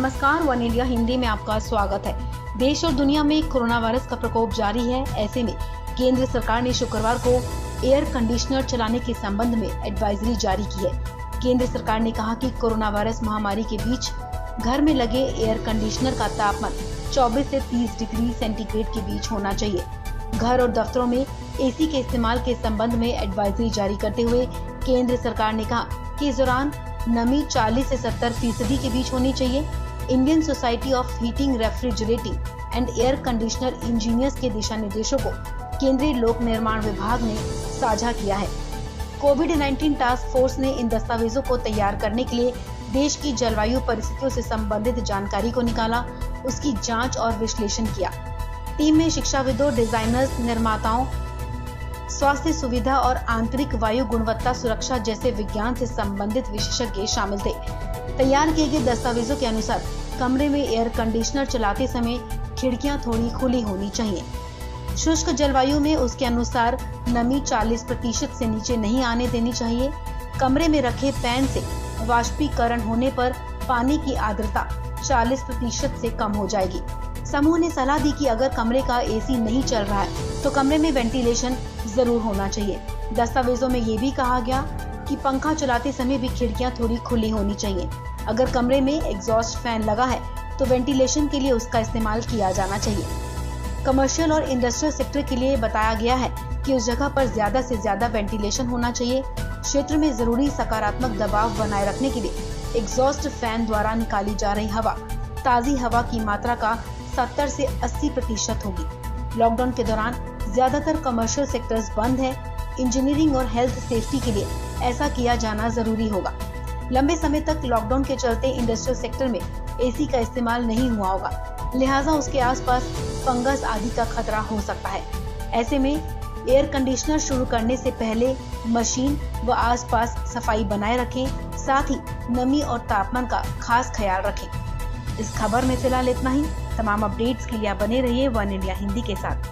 नमस्कार, one India Hindi में आपका स्वागत है। देश और दुनिया में कोरोना वायरस का प्रकोप जारी है। ऐसे में केंद्र सरकार ने शुक्रवार को एयर कंडीशनर चलाने के संबंध में एडवाइजरी जारी की है। केंद्र सरकार ने कहा कि कोरोना वायरस महामारी के बीच घर में लगे एयर कंडीशनर का तापमान 24 से 30 डिग्री सेंटीग्रेड के बीच होना चाहिए। घर और दफ्तरों में एसी के इस्तेमाल के संबंध में एडवाइजरी जारी करते हुए केंद्र सरकार ने कहा कि इस दौरान नमी 40 से 70% के बीच होनी चाहिए। Indian society of heating, refrigerating and air conditioner engineers के दिशा निर्देशों को केंद्रीय लोक निर्माण विभाग ने साझा किया है। कोविड-19 टास्क फोर्स ने इन दस्तावेजों को तैयार करने के लिए देश की जलवायु परिस्थितियों से संबंधित जानकारी को निकाला, उसकी जांच और विश्लेषण किया। टीम में शिक्षाविदों, डिजाइनर्स, निर्माताओं, स्वास्थ्य सुविधा और आंतरिक वायु गुणवत्ता सुरक्षा जैसे विज्ञान से संबंधित विशेषज्ञ शामिल थे। तैयार किए गए दस्तावेजों के अनुसार कमरे में एयर कंडीशनर चलाते समय खिड़कियां थोड़ी खुली होनी चाहिए। शुष्क जलवायु में उसके अनुसार नमी 40% से नीचे नहीं आने देनी चाहिए। कमरे में रखे पैन से वाष्पीकरण होने पर पानी की आर्द्रता 40% से कम हो जाएगी। समूह ने सलाह दी कि अगर कमरे का एसी नहीं चल रहा है तो कमरे में वेंटिलेशन जरूर होना चाहिए। दस्तावेजों में ये भी कहा गया कि पंखा चलाते समय भी खिड़कियां थोड़ी खुली होनी चाहिए। अगर कमरे में एग्जॉस्ट फैन लगा है तो वेंटिलेशन के लिए उसका इस्तेमाल किया जाना चाहिए। कमर्शियल और इंडस्ट्रियल सेक्टर के लिए बताया गया है कि उस जगह पर ज्यादा से ज्यादा वेंटिलेशन होना चाहिए। क्षेत्र में जरूरी सकारात्मक दबाव बनाए रखने के लिए एग्जॉस्ट फैन द्वारा निकाली जा रही हवा ताजी हवा की मात्रा का 70 से 80% होगी। लॉकडाउन के दौरान ज्यादातर कमर्शियल सेक्टर्स बंद हैं। इंजीनियरिंग और हेल्थ सेफ्टी के लिए ऐसा किया जाना जरूरी होगा। लंबे समय तक लॉकडाउन के चलते इंडस्ट्रियल सेक्टर में एसी का इस्तेमाल नहीं हुआ होगा, लिहाजा उसके आसपास फंगस आदि का खतरा हो सकता है। ऐसे में एयर कंडीशनर शुरू करने से पहले मशीन व आसपास सफाई बनाए रखें, साथ ही नमी और तापमान का खास ख्याल रखें। इस खबर में फिलहाल इतना ही। तमाम अपडेट्स के लिए आप बने रहिए वन इंडिया हिंदी के साथ।